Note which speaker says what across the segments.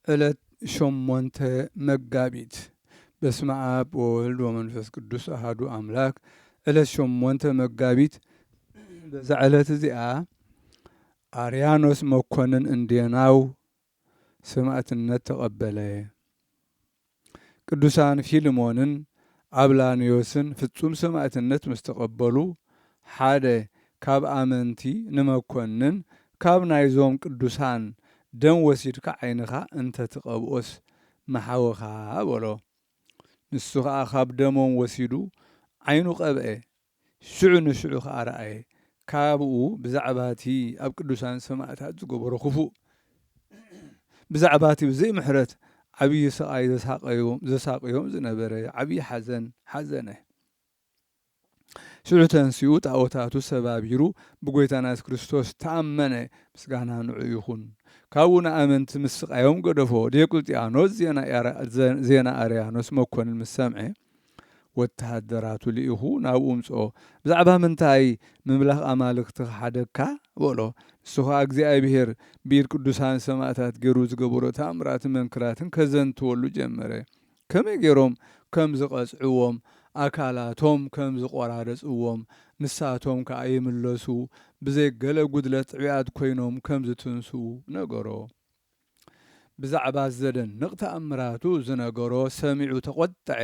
Speaker 1: ዕለት ሾሞንተ መጋቢት በስመ አብ ወወልድ ወመንፈስ ቅዱስ አሐዱ አምላክ። ዕለት ሾሞንተ መጋቢት በዛ ዕለት እዚኣ አርያኖስ መኮንን እንዴናው ሰማዕትነት ተቀበለ። ቅዱሳን ፊልሞንን አብላንዮስን ፍጹም ሰማዕትነት ምስተቀበሉ ሓደ ካብ አመንቲ ንመኮንን ካብ ናይዞም ቅዱሳን ደም ወሲድካ ዓይንኻ እንተ ትቀብኦስ መሓወኻ በሎ። ንሱ ከዓ ካብ ደሞም ወሲዱ ዓይኑ ቀብአ። ሽዑ ንሽዑ ከዓ ረአየ። ካብኡ ብዛዕባ እቲ ኣብ ቅዱሳን ሰማዕታት ዝገበሮ ክፉእ ብዛዕባ እቲ ብዘይ ምሕረት ዓብዪ ስቃይ ዘሳቅዮም ዝነበረ ዓብዪ ሓዘን ሓዘነ። ሽዑ ተንሲኡ ጣዖታቱ ሰባቢሩ ብጎይታና ኢየሱስ ክርስቶስ ተኣመነ። ምስጋና ንዑ ይኹን። ካብኡ ንኣመንቲ ምስ ስቃዮም ገደፎ። ዲዮቅልጥያኖስ ዜና አርያኖስ መኮንን ምስ ሰምዐ ወተሃደራቱ ልኢኹ ናብኡ ምፅኦ። ብዛዕባ ምንታይ ምምላኽ ኣማልክቲ ሓደግካ በሎ። ንሱ ከዓ እግዚኣብሔር ብኢድ ቅዱሳን ሰማዕታት ገይሩ ዝገበሮ ተኣምራትን መንክራትን ከዘንትወሉ ጀመረ። ከመይ ገይሮም ከም ዝቐፅዕዎም ኣካላቶም ከም ዝቆራረፅዎም ንሳቶም ከዓ ይምለሱ ብዘይ ገለ ጉድለት ዕብያት ኮይኖም ከም ዝትንሱ ነገሮ። ብዛዕባ ዘደንቕ ተኣምራቱ ዝነገሮ ሰሚዑ ተቆጠዐ።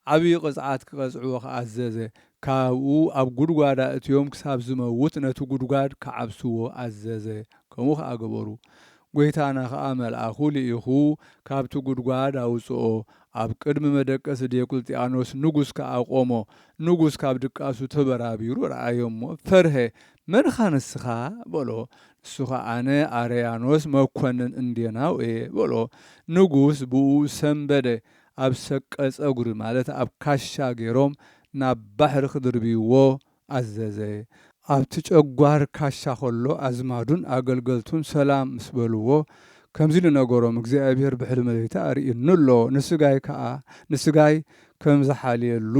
Speaker 1: ዓብዪ ቅፅዓት ክቐፅዕዎ ከኣዘዘ። ካብኡ ኣብ ጉድጓድ ኣእትዮም ክሳብ ዝመውት ነቲ ጉድጓድ ክዓብስዎ ኣዘዘ። ከምኡ ከዓ ገበሩ። ጎይታና ከዓ መልኣኹ ልኢኹ ካብቲ ጉድጓድ ኣውፅኦ። ኣብ ቅድሚ መደቀሲ ዲዮቅልጥያኖስ ንጉስ ከዓ ቆሞ። ንጉስ ካብ ድቃሱ ተበራቢሩ ረአዮሞ ፈርሀ። መንኻ ንስኻ በሎ። ንሱ ከዓ ኣነ አርያኖስ መኮንን እንዴናው እየ በሎ። ንጉስ ብኡ ሰንበደ። ኣብ ሰቀ ፀጉሪ ማለት ኣብ ካሻ ገይሮም ናብ ባሕሪ ክድርብይዎ ኣዘዘ። ኣብቲ ጨጓር ካሻ ከሎ ኣዝማዱን ኣገልገልቱን ሰላም ምስ በልዎ ከምዚ ንነገሮም እግዚኣብሔር ብሕልሚ ሌሊታ ኣርኢኑ ኣሎ። ንስጋይ ከም ዝሓልየሉ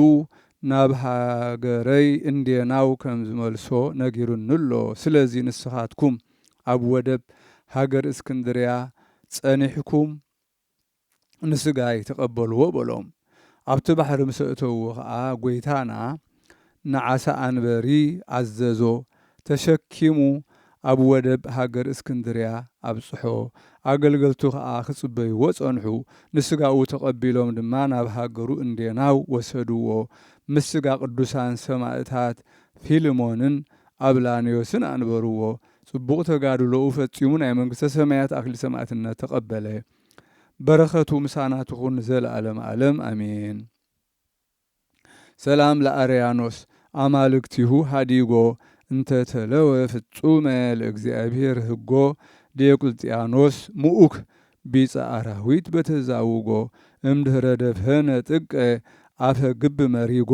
Speaker 1: ናብ ሃገረይ እንዴናው ከም ዝመልሶ ነጊሩኒ ኣሎ። ስለዚ ንስኻትኩም ኣብ ወደብ ሃገር እስክንድርያ ፀኒሕኩም ንስጋይ ተቀበልዎ በሎም። ኣብቲ ባሕሪ ምስ እተውዎ ከዓ ጎይታና ንዓሳ አንበሪ ኣዘዞ። ተሸኪሙ ኣብ ወደብ ሃገር እስክንድርያ ኣብፅሖ። ኣገልገልቱ ከዓ ክፅበይዎ ፀንሑ። ንስጋኡ ተቐቢሎም ድማ ናብ ሃገሩ እንዴናው ወሰድዎ። ምስ ስጋ ቅዱሳን ሰማዕታት ፊልሞንን አብላንዮስን አንበርዎ። ጽቡቕ ተጋድሎኡ ፈጺሙ ናይ መንግሥተ ሰማያት ኣክሊል ሰማዕትነት ተቐበለ። በረኸቱ ምሳናት ይኹን ዘለዓለም ዓለም አሜን። ሰላም ለአርያኖስ አማልክቲሁ ሃዲጎ እንተ ተለወ ፍጹመ ለእግዚአብሔር ህጎ። ዲዮቅልጥያኖስ ምኡክ ቢጸ አራዊት በተዛውጎ። እምድኅረ ደፍነ ጥቀ አፈ ግብ መሪጎ።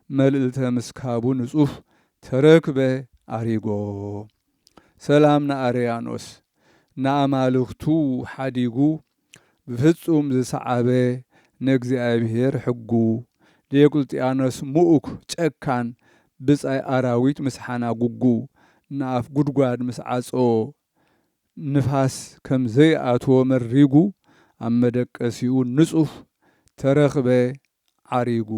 Speaker 1: መልእልተ ምስካቡ ንጹፍ ተረክበ አሪጎ። ሰላም ንአርያኖስ ንኣማልክቱ ሓዲጉ ብፍጹም ዝሰዓበ ንእግዚአብሔር ሕጉ። ዲዮቅልጥያኖስ ምኡክ ጨካን ብጻይ አራዊት ምስ ሓናጉጉ። ንኣፍ ጉድጓድ ምስ ዓጾ ንፋስ ከም ዘይኣትዎ መሪጉ። ኣብ መደቀሲኡ ንጹፍ ተረኽበ ዓሪጉ።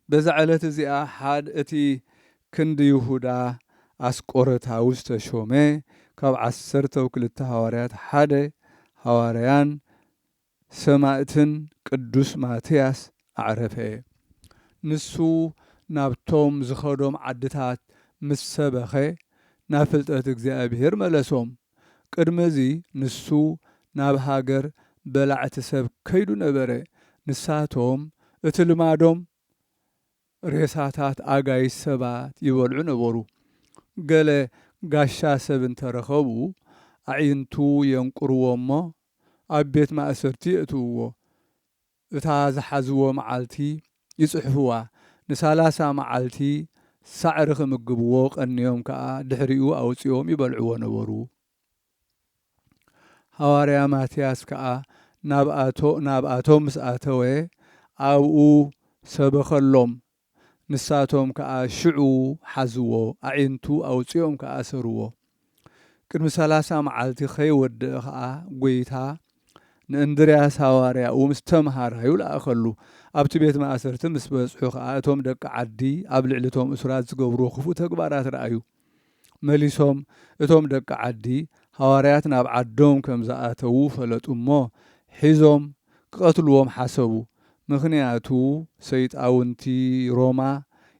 Speaker 1: በዛ ዕለት እዚኣ ሓደ እቲ ክንዲ ይሁዳ ኣስቆሮታዊ ዝተሾመ ካብ 12 ሃዋርያት ሓደ ሃዋርያን ሰማዕትን ቅዱስ ማትያስ ኣዕረፈ። ንሱ ናብቶም ዝኸዶም ዓድታት ምስ ሰበኸ ናብ ፍልጠት እግዚኣብሔር መለሶም። ቅድመዚ ንሱ ናብ ሃገር በላዕቲ ሰብ ከይዱ ነበረ። ንሳቶም እቲ ልማዶም ሬሳታት ኣጋይስ ሰባት ይበልዑ ነበሩ። ገለ ጋሻ ሰብ እንተረኸቡ ኣዒንቱ የንቁርዎ እሞ ኣብ ቤት ማእሰርቲ የእትውዎ። እታ ዝሓዝዎ መዓልቲ ይጽሕፍዋ። ን30 መዓልቲ ሳዕሪ ክምግብዎ ቀኒዮም ከዓ ድሕሪኡ ኣውፂኦም ይበልዕዎ ነበሩ። ሃዋርያ ማትያስ ከዓ ናብኣቶም ምስ ኣተወ ኣብኡ ሰበኸሎም። ንሳቶም ከዓ ሽዑ ሓዝዎ። ኣዒንቱ ኣውፂኦም ከዓ ኣሰርዎ። ቅድሚ 30 መዓልቲ ኸይወድእ ከዓ ጐይታ ንእንድርያስ ሃዋርያኡ ምስ ተምሃራዩ ለኣኸሉ ኣብቲ ቤት ማእሰርቲ ምስ በጽሑ ከዓ እቶም ደቂ ዓዲ ኣብ ልዕሊ እቶም እሱራት ዝገብርዎ ክፉእ ተግባራት ረኣዩ። መሊሶም እቶም ደቂ ዓዲ ሃዋርያት ናብ ዓዶም ከም ዝኣተዉ ፈለጡ እሞ ሒዞም ክቐትልዎም ሓሰቡ። ምኽንያቱ ሰይጣውንቲ ሮማ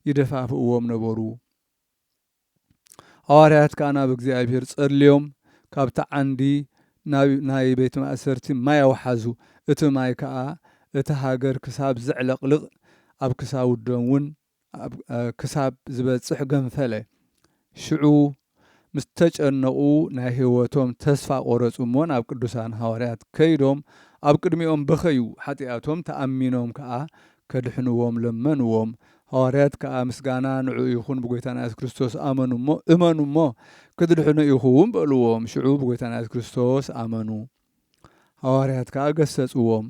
Speaker 1: ይደፋፍእዎም ነበሩ። ሃዋርያት ከዓ ናብ እግዚኣብሔር ጸልዮም ካብቲ ዓንዲ ናይ ቤት ማእሰርቲ ማይ ኣውሓዙ። እቲ ማይ ከዓ እቲ ሃገር ክሳብ ዘዕለቕልቕ ኣብ ክሳብ ውዶም እውን ክሳብ ዝበጽሕ ገንፈለ። ሽዑ ምስ ተጨነቑ ናይ ህይወቶም ተስፋ ቆረጹ እሞ ናብ ቅዱሳን ሃዋርያት ከይዶም ኣብ ቅድሚኦም በኸዩ። ሓጢኣቶም ተኣሚኖም ከዓ ከድሕንዎም ለመንዎም። ሃዋርያት ከዓ ምስጋና ንዑ ይኹን ብጎይታና ኢየሱስ ክርስቶስ እመኑ እሞ ክትድሕኑ ኢኹም በልዎም። ሽዑ ብጎይታና ኢየሱስ ክርስቶስ ኣመኑ። ሃዋርያት ከዓ ገሰጽዎም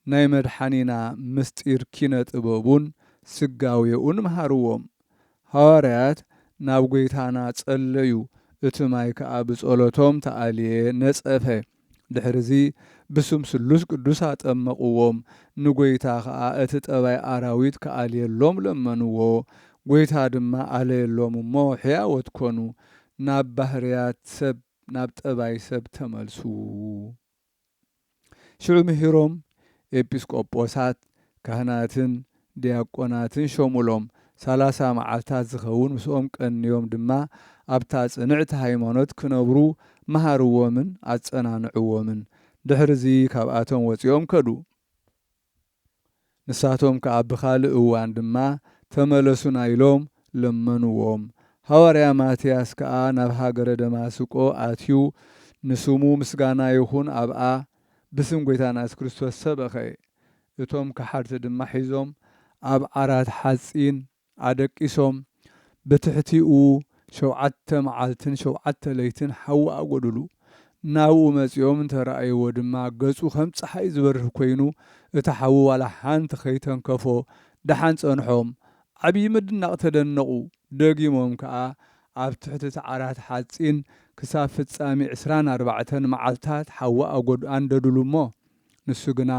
Speaker 1: ናይ መድሓኒና ምስጢር ኪነ ጥበቡን ስጋዌኡን መሃርዎም። ሃዋርያት ናብ ጎይታና ጸለዩ። እቲ ማይ ከዓ ብጸሎቶም ተኣልየ ነጸፈ። ድሕሪዚ ብስም ስሉስ ቅዱስ ኣጠመቕዎም። ንጎይታ ከዓ እቲ ጠባይ ኣራዊት ከኣልየሎም ለመንዎ። ጎይታ ድማ ኣለየሎም እሞ ሕያወት ኮኑ። ናብ ባህርያት ሰብ ናብ ጠባይ ሰብ ተመልሱ። ሽዑ ምሂሮም ኤጲስቆጶሳት ካህናትን ዲያቆናትን ሾሙሎም። 30 መዓልታት ዝኸውን ምስኦም ቀንዮም ድማ ኣብታ ጽንዕቲ ሃይማኖት ክነብሩ መሃርዎምን ኣጸናንዕዎምን። ድሕሪዚ ካብኣቶም ወፂኦም ከዱ። ንሳቶም ከዓ ብኻልእ እዋን ድማ ተመለሱና ኢሎም ለመንዎም። ሃዋርያ ማትያስ ከዓ ናብ ሃገረ ደማስቆ ኣትዩ ንስሙ ምስጋና ይኹን ኣብኣ ብስም ጎይታና ኢየሱስ ክርስቶስ ሰበኸ። እቶም ከሓድቲ ድማ ሒዞም ኣብ ዓራት ሓጺን ኣደቂሶም ብትሕቲኡ 7 መዓልትን 7 ለይትን ሓዊ ኣጐድሉ። ናብኡ መጺኦም እንተረኣይዎ ድማ ገጹ ከም ፀሓይ ዝበርህ ኮይኑ እቲ ሓዊ ዋላ ሓንቲ ከይተንከፎ ደሓን ጸንሖም። ዓብዪ ምድናቕ ተደነቑ። ደጊሞም ከዓ ኣብ ትሕቲ እቲ ዓራት ሓጺን ክሳብ ፍጻሜ 24 መዓልታት ሓዊ ኣንደድሉ እሞ ንሱ ግና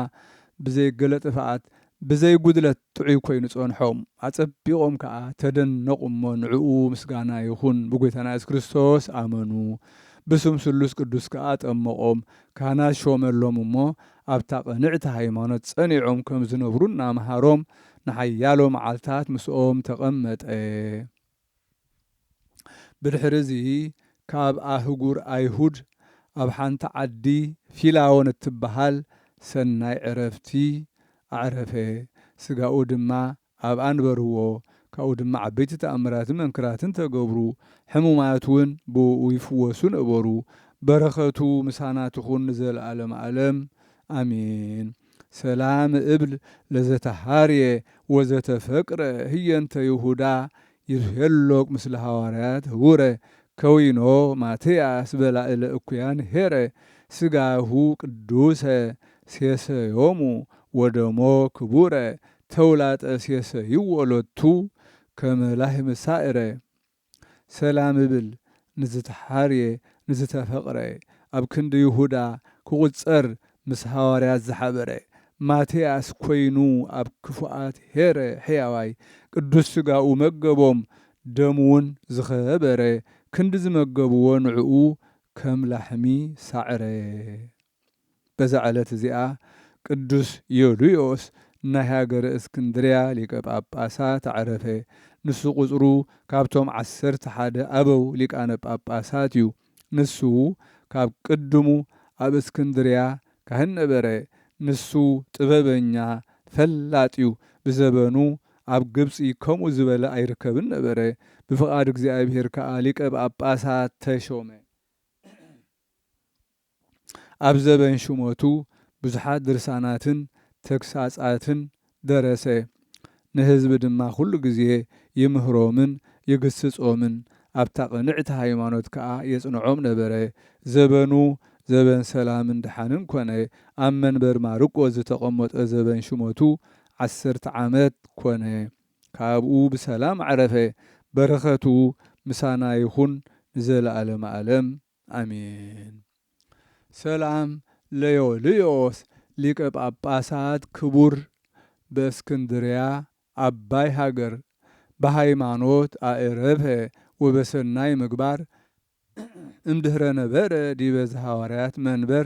Speaker 1: ብዘይገለ ጥፍኣት ብዘይ ጉድለት ጥዑይ ኮይኑ ጸንሖም። ኣጸቢቖም ከዓ ተደነቑ እሞ ንዕኡ ምስጋና ይኹን ብጎይታና ኢየሱስ ክርስቶስ ኣመኑ። ብስም ስሉስ ቅዱስ ከዓ ጠመቖም። ካህናት ሾመሎም እሞ ኣብታ ቐንዕቲ ሃይማኖት ጸኒዖም ከም ዝነብሩ እናምሃሮም ንሓያሎ መዓልታት ምስኦም ተቐመጠ። ብድሕሪዚ ካብ ኣህጉር ኣይሁድ ኣብ ሓንቲ ዓዲ ፊላዎን እትበሃል ሰናይ ዕረፍቲ ኣዕረፈ። ስጋኡ ድማ ኣብ ኣንበርዎ። ካብኡ ድማ ዓበይቲ ተኣምራትን መንክራትን ተገብሩ። ሕሙማት እውን ብኡ ይፍወሱ ነበሩ። በረኸቱ ምሳና ትኹን ንዘለዓለም ዓለም ኣሜን። ሰላም እብል ለዘተሃርየ ወዘተፈቅረ ህየንተ ይሁዳ ይርሄሎቅ ምስለ ሃዋርያት ህቡረ ከዊኖ ማትያስ በላዕለ እኩያን ሄረ ስጋሁ ቅዱሰ ሴሰዮሙ ወደሞ ክቡረ ተውላጠ ሴሰይዎ ሎቱ ከመላህ ምሳእረ። ሰላም እብል ንዝተሓርየ ንዝተፈቕረ ኣብ ክንዲ ይሁዳ ክቝጸር ምስ ሃዋርያት ዝሓበረ ማትያስ ኮይኑ ኣብ ክፉኣት ሄረ ሕያዋይ ቅዱስ ስጋኡ መገቦም ደሙውን ዝኸበረ ክንዲ ዝመገብዎ ንዕኡ ከም ላሕሚ ሳዕረ። በዛ ዕለት እዚኣ ቅዱስ ዮልዮስ ናይ ሃገረ እስክንድርያ ሊቀ ጳጳሳት ኣዕረፈ። ንሱ ቁጽሩ ካብቶም 11 ኣበው ሊቃነ ጳጳሳት እዩ። ንሱ ካብ ቅድሙ ኣብ እስክንድርያ ካህን ነበረ። ንሱ ጥበበኛ ፈላጥ እዩ። ብዘበኑ ኣብ ግብፂ ከምኡ ዝበለ ኣይርከብን ነበረ። ብፍቓድ እግዚኣብሔር ከዓ ሊቀ ጳጳሳት ተሾመ። ኣብ ዘበን ሹመቱ ብዙሓት ድርሳናትን ተግሳጻትን ደረሰ። ንህዝቢ ድማ ኩሉ ግዜ ይምህሮምን ይግስጾምን ኣብታ ቐንዕቲ ሃይማኖት ከዓ የጽንዖም ነበረ። ዘበኑ ዘበን ሰላምን ድሓንን ኮነ። ኣብ መንበር ማርቆስ ዝተቐመጠ ዘበን ሹመቱ 10 ዓመት ኮነ። ካብኡ ብሰላም ዓረፈ። በረኸቱ ምሳና ይኹን ንዘለዓለመ ዓለም አሜን። ሰላም ለዮልዮስ ሊቀ ጳጳሳት ክቡር በእስክንድርያ አባይ ሀገር በሃይማኖት አዕረፈ ወበሰናይ ምግባር እምድኅረ ነበረ ዲበ ዘሐዋርያት መንበር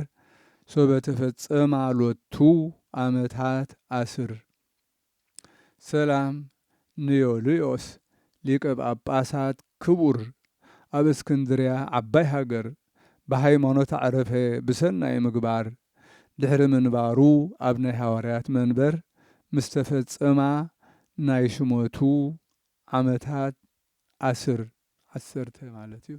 Speaker 1: ሶበ ተፈጸመ ሎቱ ዓመታት አስር። ሰላም ንዮልዮስ ሊቀ ጳጳሳት ክቡር ኣብ እስክንድርያ ዓባይ ሃገር ብሃይማኖት አዕረፈ ብሰናይ ምግባር ድሕሪ ምንባሩ ኣብ ናይ ሃዋርያት መንበር ምስ ተፈጸማ ናይ ሽሞቱ ዓመታት ዓሰርተ ማለት እዩ።